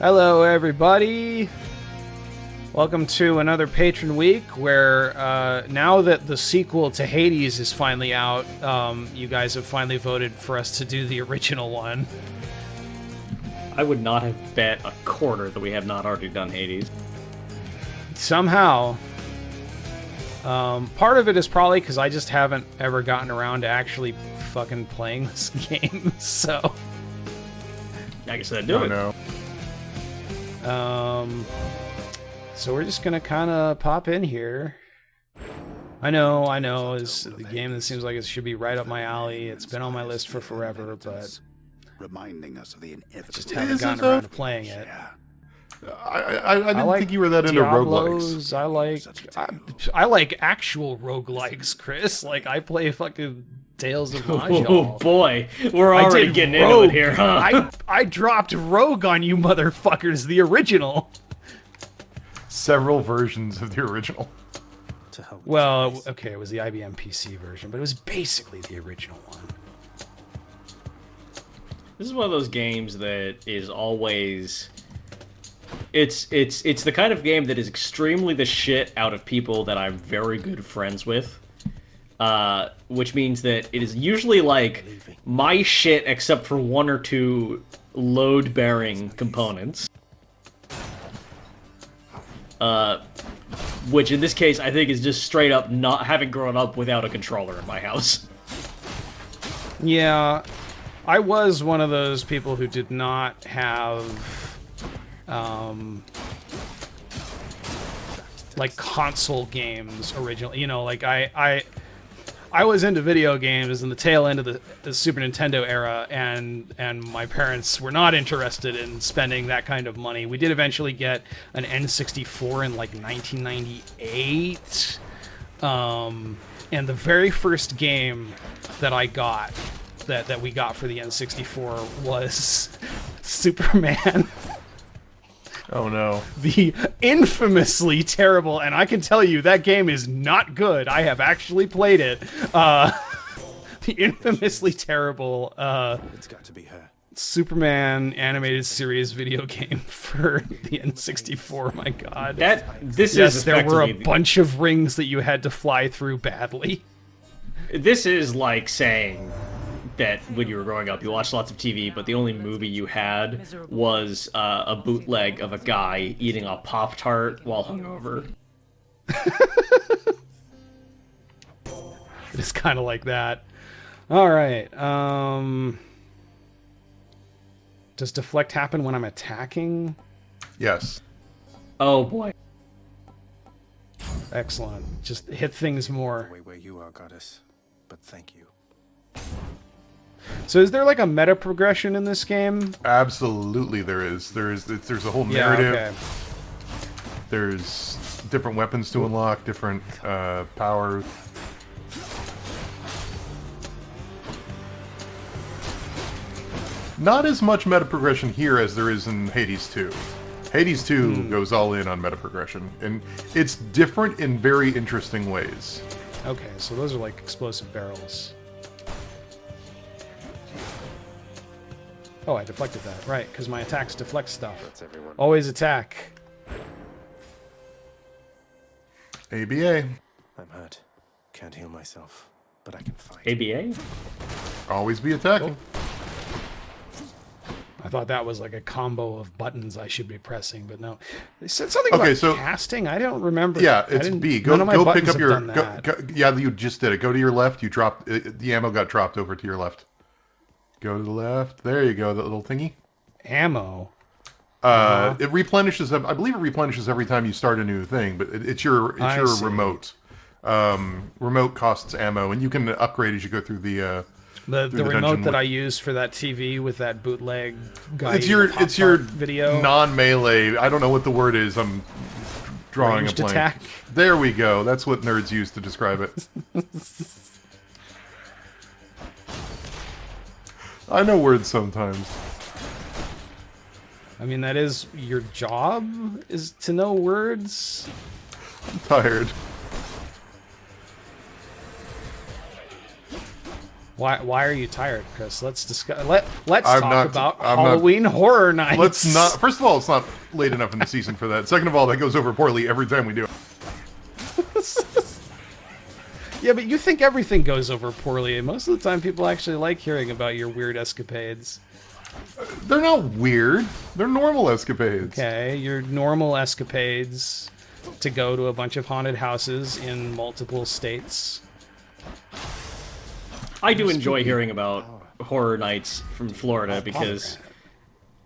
Hello, everybody. Welcome to another Patron week where now that the sequel to Hades is finally out, you guys have finally voted for us to do the original one. I would not have bet a quarter that we have not already done Hades. Somehow. Part of it is probably because I just haven't ever gotten around to actually fucking playing this game, so... I guess I'd do it. No. So we're just gonna kind of pop in here. I know, it's the game that seems like it should be right up my alley. It's been on my list for forever, but reminding us of the inevitable. just haven't gotten around to playing it. I didn't like think you were that into roguelikes. I like actual roguelikes, Chris. Like I play fucking Tales of Mahjong. Oh boy, we're already getting into it here, huh? I dropped Rogue on you motherfuckers, the original. Several versions of the original. Well, okay, it was the IBM PC version, but it was basically the original one. This is one of those games that is always... It's the kind of game that is extremely the shit out of people that I'm very good friends with. Which means that it is usually like my shit except for one or two load-bearing components. Which in this case I think is just straight up not having grown up without a controller in my house. Yeah, I was one of those people who did not have like console games originally. You know, like I was into video games in the tail end of the Super Nintendo era, and my parents were not interested in spending that kind of money. We did eventually get an N64 in like 1998, and the very first game that I got, that we got for the N64 was Superman. Oh no. The infamously terrible, and I can tell you that game is not good. I have actually played it. The infamously terrible It's got to be her. Superman animated series video game for the N64. My God. This yes, is there were a effectively- bunch of rings that you had to fly through badly. This is like saying that when you were growing up, you watched lots of TV, but the only movie you had was a bootleg of a guy eating a Pop-Tart while hungover. It's kind of like that. All right. Does deflect happen when I'm attacking? Yes. Oh boy. Excellent. Just hit things more. Way where you are, goddess. But thank you. So is there like a meta progression in this game? Absolutely there is. There's a whole narrative. Yeah, okay. There's different weapons to unlock, different powers. Not as much meta progression here as there is in Hades 2. Hades 2 goes all in on meta progression, and it's different in very interesting ways. Okay, so those are like explosive barrels. Oh, I deflected that. Right, because my attacks deflect stuff. That's everyone. Always attack. ABA. I'm hurt. Can't heal myself, but I can fight. ABA? Always be attacking. I thought that was like a combo of buttons I should be pressing, but no. They said something Okay, about so- casting. I don't remember. Yeah, I it's didn't- B. none of my Go buttons pick up have your... done that. Yeah, you just did it. Go to your left. You dropped... the ammo got dropped over to your left. Go to the left. There you go, that little thingy. Ammo. It replenishes. I believe it replenishes every time you start a new thing, but it's your see. remote. Remote costs ammo, and you can upgrade as you go through the The dungeon remote that with- I use for that TV with that bootleg guy. It's your video. non-melee. I don't know what the word is. I'm drawing Ranged a blank. attack. There we go. That's what nerds use to describe it. I know words sometimes. I mean, that is your job, is to know words. I'm tired. Why are you tired, Chris? Let's discuss. Let's I'm talk not- about I'm not- Halloween Horror Nights. Let's not. First of all, it's not late enough in the season for that. Second of all, that goes over poorly every time we do it. Yeah, but you think everything goes over poorly, and most of the time people actually like hearing about your weird escapades. They're not weird. They're normal escapades. Okay, your normal escapades to go to a bunch of haunted houses in multiple states. I do enjoy hearing about horror nights from Florida because,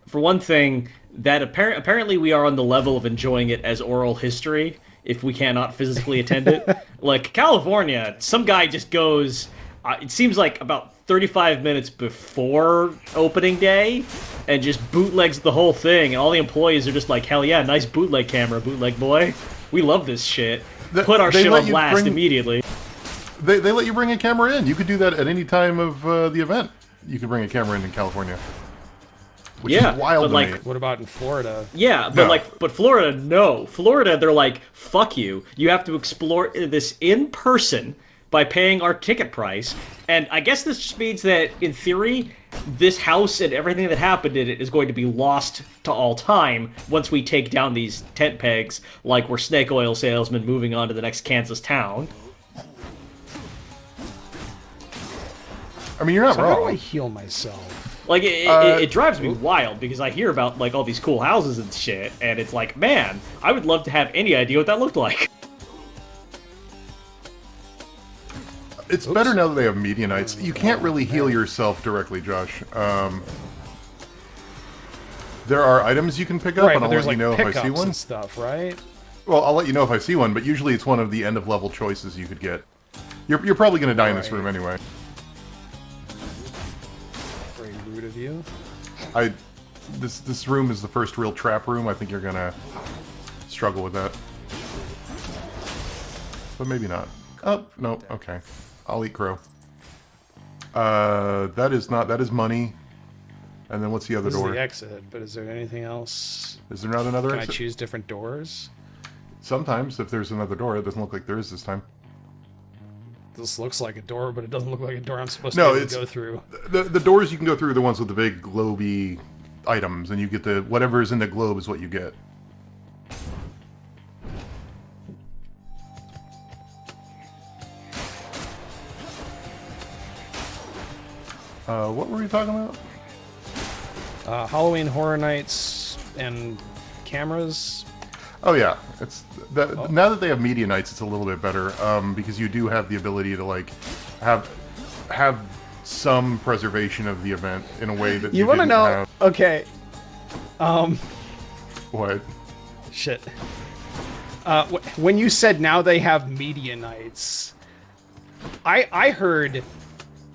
for one thing, that apparently we are on the level of enjoying it as oral history if we cannot physically attend it. Like California, some guy just goes, it seems like about 35 minutes before opening day, and just bootlegs the whole thing, and all the employees are just like, hell yeah, nice bootleg camera, bootleg boy. We love this shit. Put our They shit let on you blast bring- immediately. They let you bring a camera in. You could do that at any time of the event. You could bring a camera in California. Which Yeah, is wild but to like- me. What about in Florida? Yeah, but No. but Florida, no. Florida, they're like, fuck you. You have to explore this in person by paying our ticket price. And I guess this just means that, in theory, this house and everything that happened in it is going to be lost to all time once we take down these tent pegs, like we're snake oil salesmen moving on to the next Kansas town. I mean, you're not So how do I wrong. heal myself? Like, it drives me wild because I hear about, like, all these cool houses and shit, and it's like, man, I would love to have any idea what that looked like. It's better now that they have media nights. You can't really heal yourself directly, Josh. There are items you can pick up, Right, and but I'll there's let you like know if I pickups see one. and stuff, right? Well, I'll let you know if I see one, but usually it's one of the end-of-level choices you could get. You're probably going to die in this room anyway. Very rude of you. This room is the first real trap room. I think you're going to struggle with that. But maybe not. Oh, no, okay. I'll eat crow. That is money. And then what's the other This is door? the exit, but is there anything else? Is there not another Can I exit? choose different doors? Sometimes, if there's another door. It doesn't look like there is this time. This looks like a door, but it doesn't look like a door I'm supposed No, to be able it's to go through. the doors you can go through are the ones with the big globy items, and you get the whatever is in the globe is what you get. What were we talking about? Halloween Horror Nights and cameras. Oh yeah, it's that. Now that they have media nights, it's a little bit better because you do have the ability to like have some preservation of the event in a way that You want to didn't know? have. Okay. What? Shit. When you said now they have media nights, I heard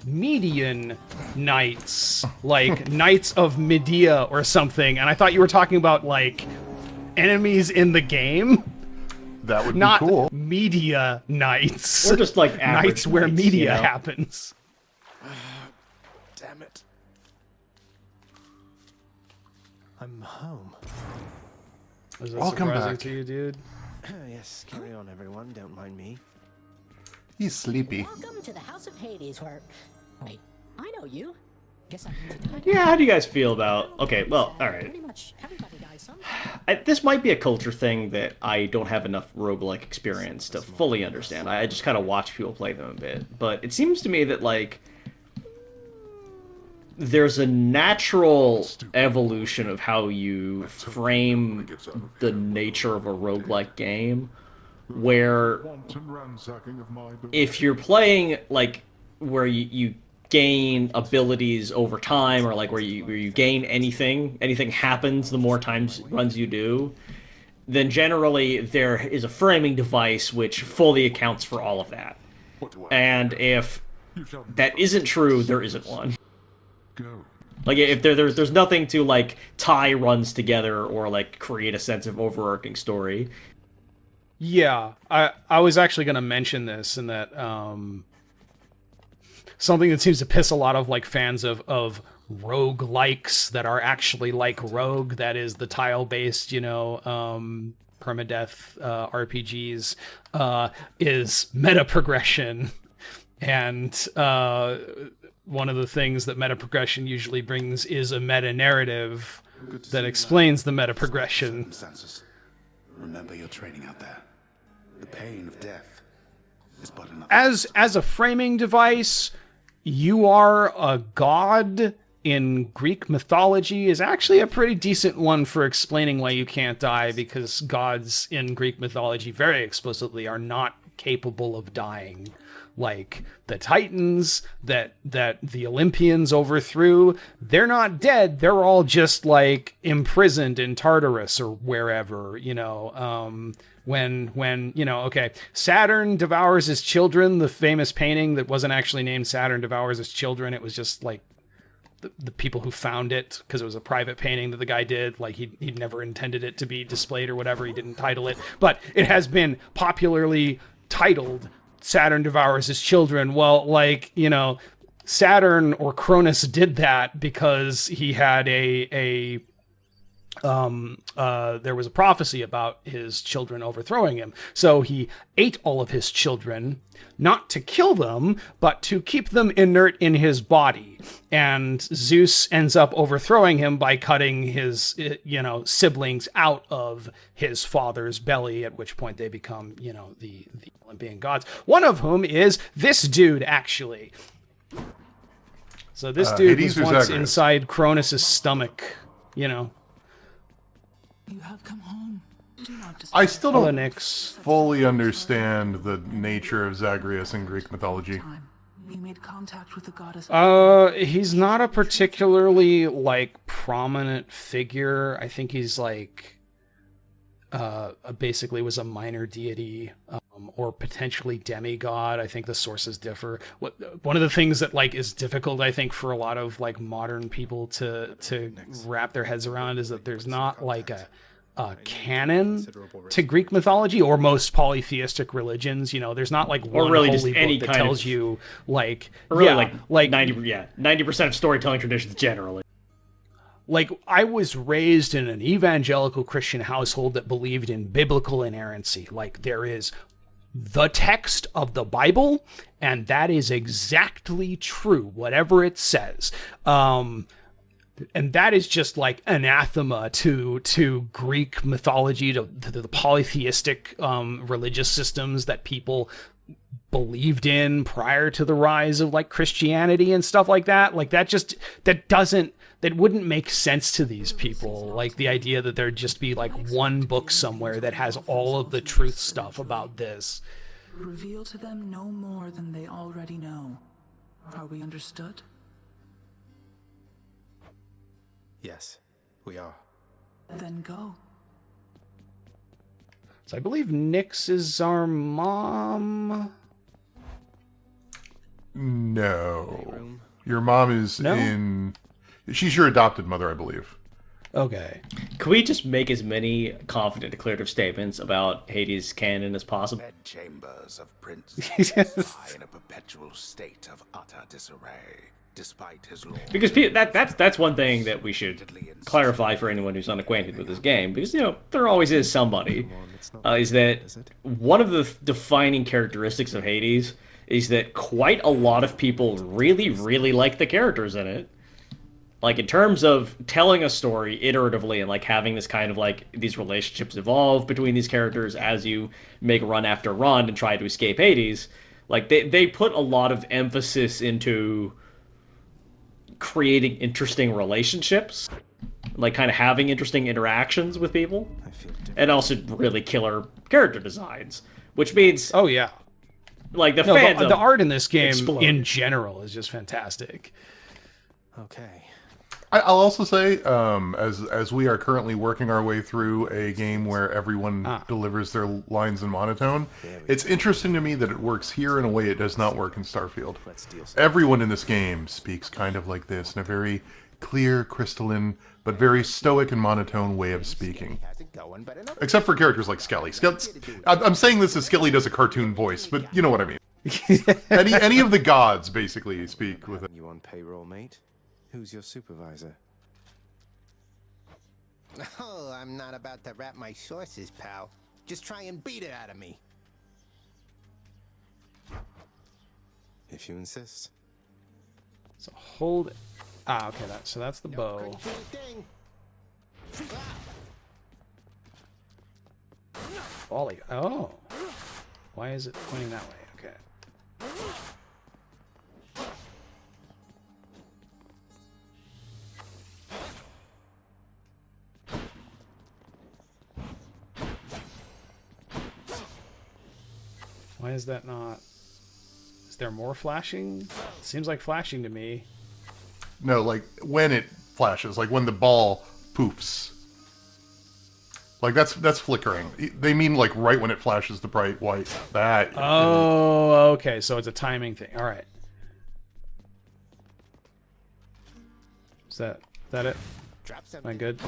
median nights, like Knights of Medea or something, and I thought you were talking about like enemies in the game, That would be not cool. media nights. Or just, like, average nights where nights, media you know? happens. Damn it. I'm home. Is that Welcome surprising back. to you, dude? Yes, carry on, everyone. Don't mind me. He's sleepy. Welcome to the House of Hades, where... Wait, I know you. Guess I Yeah, how do you guys feel about... Okay, well, alright. Pretty much everybody dies sometime. This might be a culture thing that I don't have enough roguelike experience to fully understand. I just kind of watch people play them a bit. But it seems to me that, like, there's a natural evolution of how you frame the nature of a roguelike game, where if you're playing, like, where you gain abilities over time, or like where you gain anything happens the more times runs you do, then generally there is a framing device which fully accounts for all of that. And if that isn't true, there isn't one. Like, if there's nothing to, like, tie runs together or, like, create a sense of overarching story. Yeah, I was actually going to mention this, in that something that seems to piss a lot of like fans of roguelikes that are actually like Rogue, that is the tile-based, permadeath RPGs, is meta progression. And one of the things that meta progression usually brings is a meta narrative Good to see that you, explains the meta progression. circumstances. Remember your training out there. The pain of death is but another. As a framing device, you are a god in Greek mythology is actually a pretty decent one for explaining why you can't die, because gods in Greek mythology very explicitly are not capable of dying. Like the Titans that the Olympians overthrew, they're not dead. They're all just like imprisoned in Tartarus or wherever, you know. When you know, okay, Saturn devours his children, the famous painting that wasn't actually named Saturn Devours His Children. It was just like the people who found it, because it was a private painting that the guy did. Like he'd never intended it to be displayed or whatever. He didn't title it, but it has been popularly titled Saturn Devours His Children. Well, like, you know, Saturn or Cronus did that because he had there was a prophecy about his children overthrowing him. So he ate all of his children, not to kill them, but to keep them inert in his body. And Zeus ends up overthrowing him by cutting his, you know, siblings out of his father's belly, at which point they become, you know, the Olympian gods. One of whom is this dude, actually. So this dude Hades was or once Zagreus? inside Cronus's stomach, you know. You have come home. Do not I still Hello, don't Nyx. fully understand the nature of Zagreus in Greek mythology. time. We made contact with the goddess. He's not a particularly, like, prominent figure. I think he's, like, basically was a minor deity, or potentially demigod. I think the sources differ. One of the things that, like, is difficult, I think, for a lot of, like, modern people to wrap their heads around is that there's not, like, a canon to Greek mythology or most polytheistic religions. You know, there's not like one really holy just book any that kind tells of- you like, Or really, yeah, like 90% of storytelling traditions generally. like I was raised in an evangelical Christian household that believed in biblical inerrancy. Like there is the text of the Bible, and that is exactly true, whatever it says. And that is just like anathema to Greek mythology, to the polytheistic religious systems that people believed in prior to the rise of like Christianity and stuff like that. Like that wouldn't make sense to these people. Like the idea that there'd just be like one book somewhere that has all of the truth stuff about this. Reveal to them no more than they already know. Are we understood? Yes, we are. Then go. So I believe Nyx is our mom. No. Your mom is No? in... She's your adopted mother, I believe. Okay. Can we just make as many confident declarative statements about Hades' canon as possible? Bed chambers of princes lie in a perpetual state of utter disarray, despite his law. Because that's one thing that we should clarify for anyone who's unacquainted with this game, because, you know, there always is somebody, is that one of the defining characteristics of Hades is that quite a lot of people really, really like the characters in it. Like, in terms of telling a story iteratively and, like, having this kind of, like, these relationships evolve between these characters as you make run after run and try to escape Hades, like, they put a lot of emphasis into creating interesting relationships, like, kind of having interesting interactions with people, and also really killer character designs, which means, Oh yeah. like, the No, fandom... the art in this game exploded. in general is just fantastic. Okay. I'll also say, as we are currently working our way through a game where everyone delivers their lines in monotone, it's interesting to me that it works here in a way it does not work in Starfield. Everyone in this game speaks kind of like this, in a very clear, crystalline, but very stoic and monotone way of speaking. Except for characters like Skelly. I'm saying this as Skelly does a cartoon voice, but you know what I mean. Any of the gods, basically, speak with it. You on payroll, mate? Who's your supervisor? Oh, I'm not about to wrap my sources, pal. Just try and beat it out of me. If you insist. So hold. Ah, okay. So that's the bow. Couldn't see a thing. Volley. Oh. Why is it pointing that way? Okay. Why is that not... Is there more flashing? Seems like flashing to me. No, like when it flashes, like when the ball poofs. Like that's flickering. They mean like right when it flashes the bright white. That. Oh, okay. So it's a timing thing. All right. Is that it? Drop Am I something. good?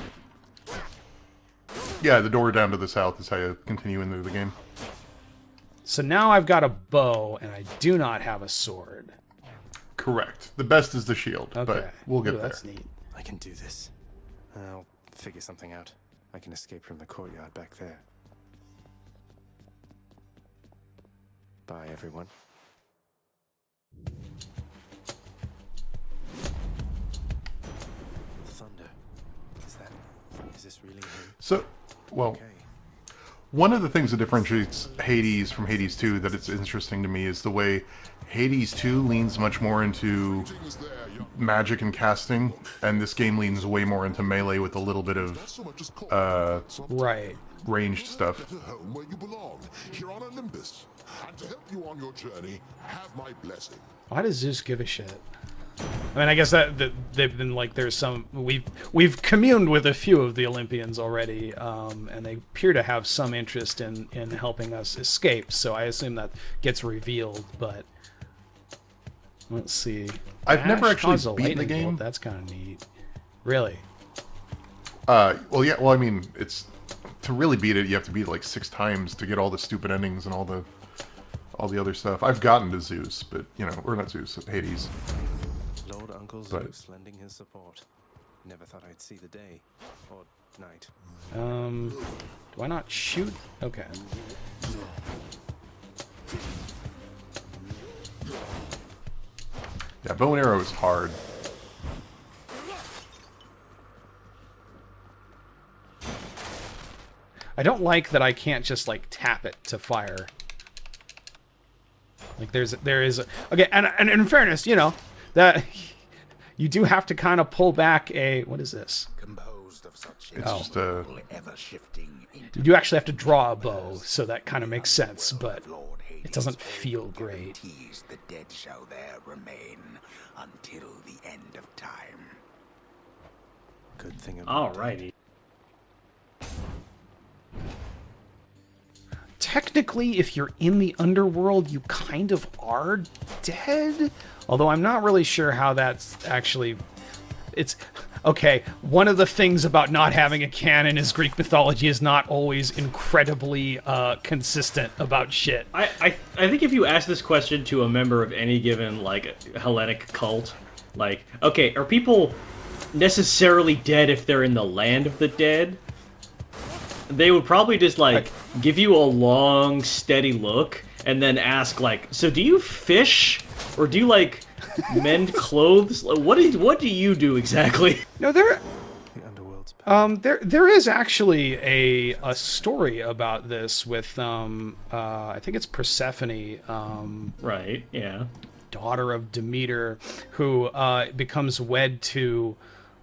Yeah, the door down to the south is how you continue into the game. So now I've got a bow and I do not have a sword. Correct. The best is the shield, Okay. but we'll get Ooh, there. that's neat. I can do this. I'll figure something out. I can escape from the courtyard back there. Bye, everyone. Thunder. Is this really him? So, well, Okay. one of the things that differentiates Hades from Hades 2 that it's interesting to me is the way Hades 2 leans much more into magic and casting, and this game leans way more into melee with a little bit of Right. ranged stuff. Home where you belong, here on Olympus. And to help you on your journey, have my blessing. Why does Zeus give a shit? I mean, I guess that they've been like, there's some we've communed with a few of the Olympians already, and they appear to have some interest in helping us escape. So I assume that gets revealed. But let's see. I've never Ash actually caused a beaten the lightning bolt. game. That's kind of neat. Really? Well, yeah. Well, I mean, it's to really beat it, you have to beat it like 6 times to get all the stupid endings and all the other stuff. I've gotten to Zeus, but you know, or not Zeus, Hades. Lord Uncle Zeus lending his support. Never thought I'd see the day. Or night. Do I not shoot? Okay. Yeah, bow and arrow is hard. I don't like that I can't just like tap it to fire. Like there is okay, and in fairness, you know, that you do have to kind of pull back a what is this? Composed of such It's just a ever-shifting You do actually have to draw a bow, so that kind of makes sense, but it doesn't feel great. guarantees the dead shall there remain until the end of time. Good thing about Alrighty. Technically, if you're in the underworld, you kind of are dead. Although I'm not really sure how that's actually... It's... Okay, one of the things about not having a canon is Greek mythology is not always incredibly consistent about shit. I think if you ask this question to a member of any given, like, Hellenic cult, like, okay, are people necessarily dead if they're in the land of the dead? They would probably just, like, give you a long, steady look, and then ask, like, so do you fish? Or do you, like, mend clothes? What do you do exactly? No, there... the underworld's there is actually a story about this with I think it's Persephone, Right, yeah. daughter of Demeter, who becomes wed to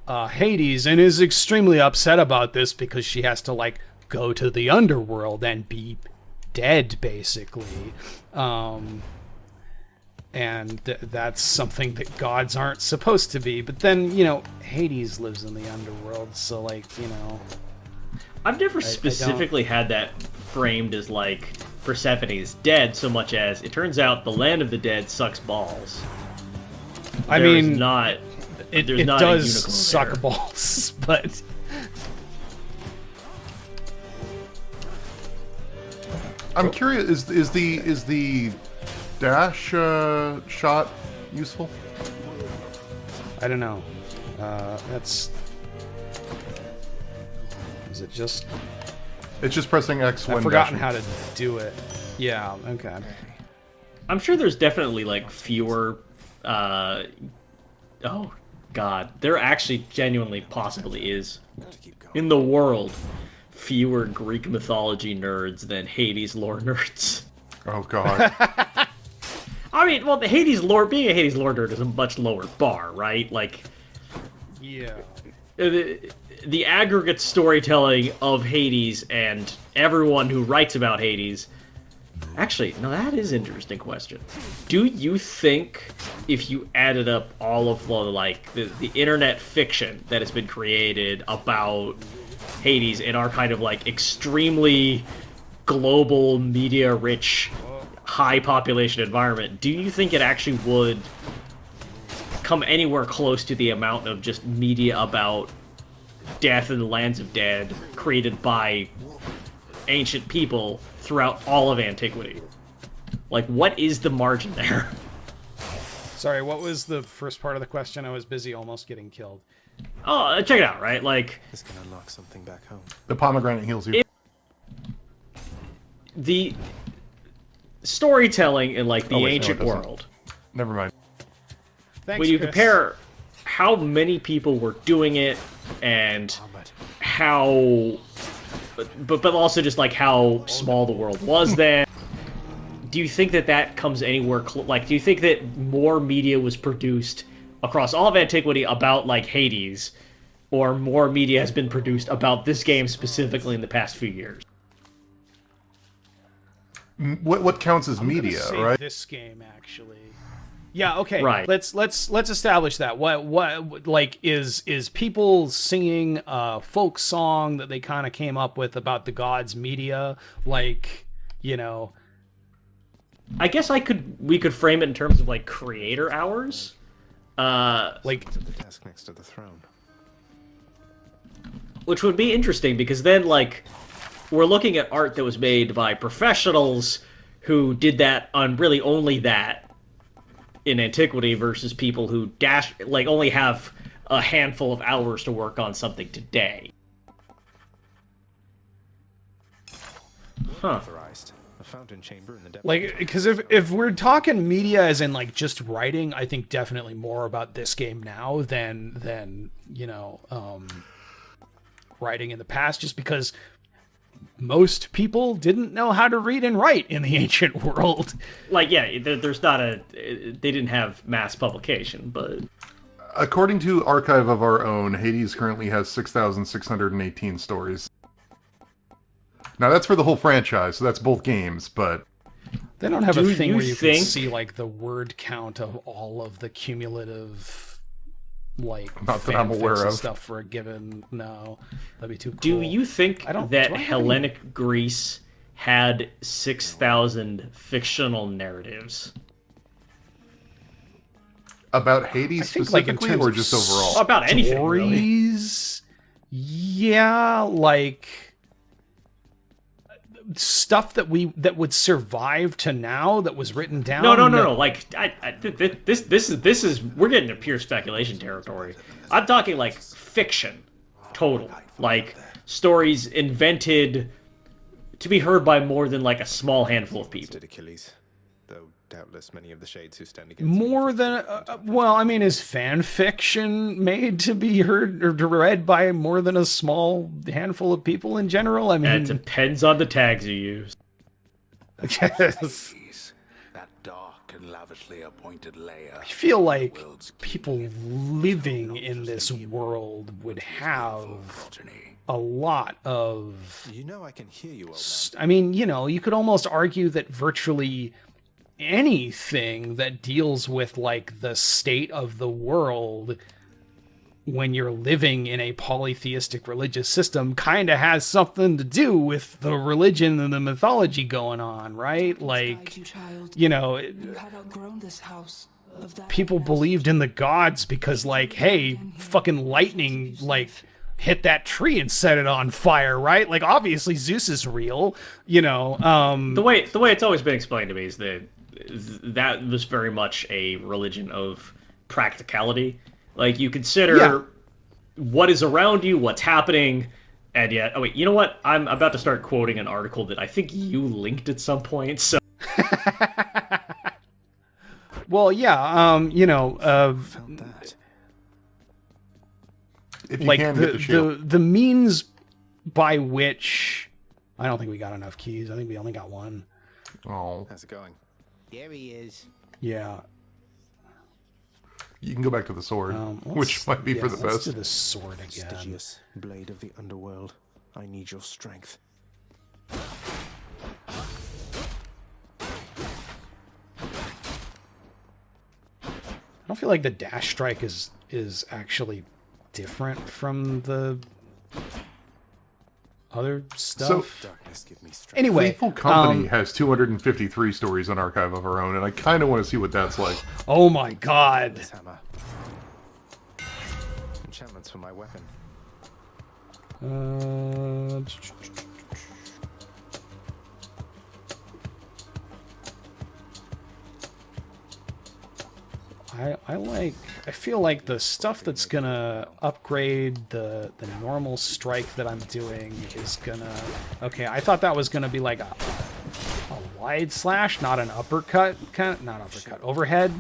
Hades and is extremely upset about this because she has to like go to the underworld and be dead basically. And that's something that gods aren't supposed to be. But then, you know, Hades lives in the underworld, so like, you know. I've never specifically had that framed as like Persephone is dead so much as it turns out the land of the dead sucks balls. I There's mean, not it there's not a does unicorn suck there. balls, but I'm curious. Is the dash shot useful? I don't know. That's... Is it just... It's just pressing X when I've forgotten dashing. how to do it. Yeah, okay. I'm sure there's definitely like fewer Oh, God. There actually genuinely possibly is, in the world, fewer Greek mythology nerds than Hades lore nerds. Oh, God. I mean, well, the Hades lore, being a Hades lore nerd is a much lower bar, right? Like, Yeah. The aggregate storytelling of Hades and everyone who writes about Hades. Actually, no, that is an interesting question. Do you think if you added up all of the internet fiction that has been created about Hades in our kind of like extremely global, media-rich, high-population environment, do you think it actually would come anywhere close to the amount of just media about death in the lands of dead created by ancient people throughout all of antiquity? Like, what is the margin there? Sorry, what was the first part of the question? I was busy almost getting killed. Oh, check it out, right? Like, This can unlock something back home. The pomegranate heals you. the storytelling in like the Oh, wait, no, it ancient doesn't. world. Never mind. Thanks, When you Chris. compare how many people were doing it and how, but also just like how small the world was then. Do you think that that comes anywhere like, do you think that more media was produced across all of antiquity about like Hades, or more media has been produced about this game specifically in the past few years? What counts as I'm gonna media, say right? This game actually. Yeah, okay. Right. Let's establish that. What like is people singing a folk song that they kind of came up with about the gods media, like, you know, I guess we could frame it in terms of like creator hours. like At the desk next to the throne. Which would be interesting, because then, like, we're looking at art that was made by professionals who did that on really only that in antiquity versus people who only have a handful of hours to work on something today. Huh. Authorized. A fountain chamber in the depths. like because if we're talking media as in like just writing, I think definitely more about this game now than you know, writing in the past, just because most people didn't know how to read and write in the ancient world. Like, yeah, there's not they didn't have mass publication, but According to Archive of Our Own, Hades currently has 6,618 stories. Now that's for the whole franchise, so that's both games, but They don't have Do a thing you where you think- can see like the word count of all of the cumulative like Not that I'm fanfics aware and of. stuff for a given. No, that'd be too cool. do you think I don't- that do I have any- Hellenic Greece had 6,000 fictional narratives? about Hades I think, like, in specifically, terms or of just overall? About anything, really. stories? Yeah, like stuff that would survive to now that was written down. No. Like, this is we're getting to pure speculation territory. I'm talking like fiction, total, like stories invented to be heard by more than like a small handful of people. Did Achilles, though doubtless many of the shades who stand against More than well, I mean, is fan fiction made to be heard or read by more than a small handful of people in general? I mean, It depends on the tags you use. yes. That dark and lavishly appointed layer. I feel like people living in this world would have a lot of. You know I can hear you, old man. I mean, you know, you could almost argue that virtually anything that deals with like the state of the world when you're living in a polytheistic religious system kind of has something to do with the religion and the mythology going on, right? Like, you know, You had outgrown this house. Of that people believed in the gods because, like, hey, fucking lightning, like, hit that tree and set it on fire, right? Like, obviously Zeus is real, you know. The way it's always been explained to me is that that was very much a religion of practicality. Like, you consider what is around you, what's happening, and yet... Oh, wait, you know what? I'm about to start quoting an article that I think you linked at some point, so... Well, yeah, you know, Felt that. if you like can get the shield. the means by which I don't think we got enough keys. I think we only got one. Oh, How's it going? There he is. Yeah. you can go back to the sword, which might be for the let's best. do the sword again. Stygius, blade of the underworld, I need your strength. I don't feel like the dash strike is actually different from the other stuff. Darkness, give me strength. Anyway, Faithful Company has 253 stories on Archive of our own, and I kind of want to see what that's like. oh my god. This hammer. Enchantments for my weapon. I feel like the stuff that's gonna upgrade the normal strike that I'm doing is gonna... Okay, I thought that was gonna be like a wide slash, not an uppercut, not uppercut, overhead.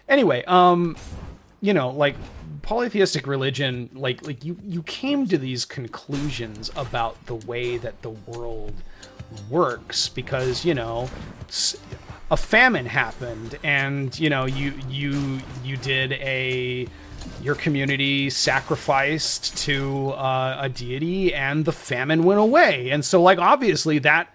Anyway, you know, like polytheistic religion, like you came to these conclusions about the way that the world works because, you know, a famine happened and, you know, you did your community sacrificed to a deity and the famine went away. And so, like, obviously that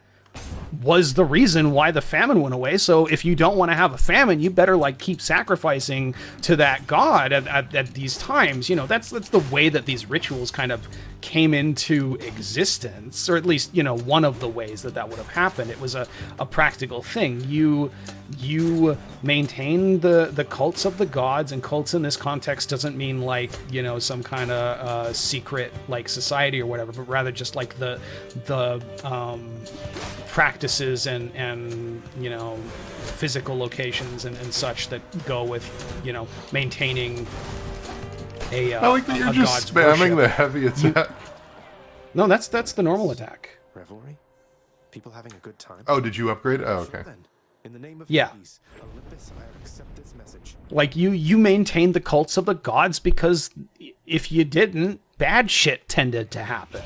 was the reason why the famine went away. So if you don't want to have a famine, you better like keep sacrificing to that god at these times. You know, that's the way that these rituals kind of came into existence, or at least, you know, one of the ways that would have happened. It was a practical thing. You maintain the cults of the gods, and cults in this context doesn't mean like, you know, some kind of secret like society or whatever, but rather just like the practices and you know, physical locations and such that go with, you know, maintaining I like that you're just spamming the heavy attack. No, that's the normal attack. Revelry? People having a good time? Oh, did you upgrade? Oh, okay. Then, in the name of Yeah. Hades, Olympus, I accept this message. Like you maintain the cults of the gods because if you didn't, bad shit tended to happen.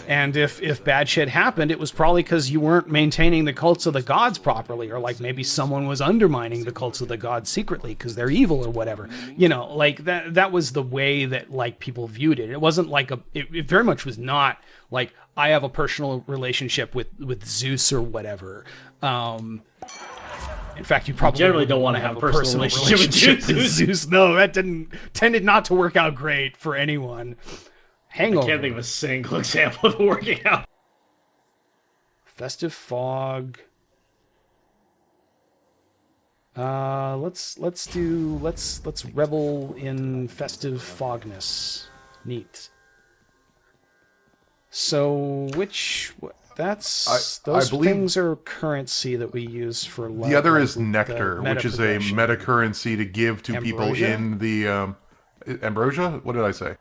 And if bad shit happened, it was probably because you weren't maintaining the cults of the gods properly, or like maybe someone was undermining the cults of the gods secretly because they're evil or whatever. You know, like that was the way that like people viewed it. It wasn't like it very much was not like I have a personal relationship with Zeus or whatever. In fact, you probably generally don't want to have a personal relationship with Zeus. No, that tended not to work out great for anyone. Hangover. I can't think of a single example of it working out. Festive fog. Let's revel in festive fogness. Neat. So those things are currency that we use for love. The other is nectar, which is a meta currency to give to people in the ambrosia. What did I say?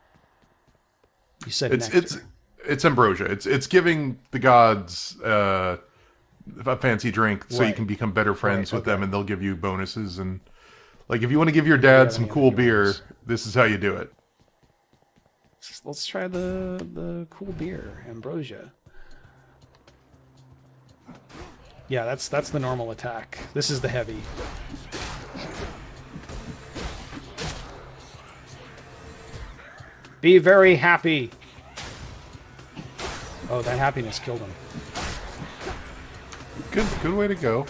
You said it's ambrosia. It's giving the gods a fancy drink so you can become better friends with them, and they'll give you bonuses. And like if you want to give your dad some cool beer, this is how you do it. Let's try the cool beer, ambrosia. Yeah, that's the normal attack. This is the heavy. Be very happy. Oh, that happiness killed him. Good way to go.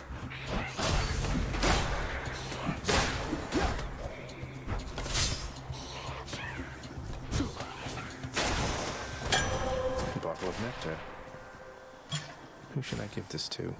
Bottle of nectar. Who should I give this to?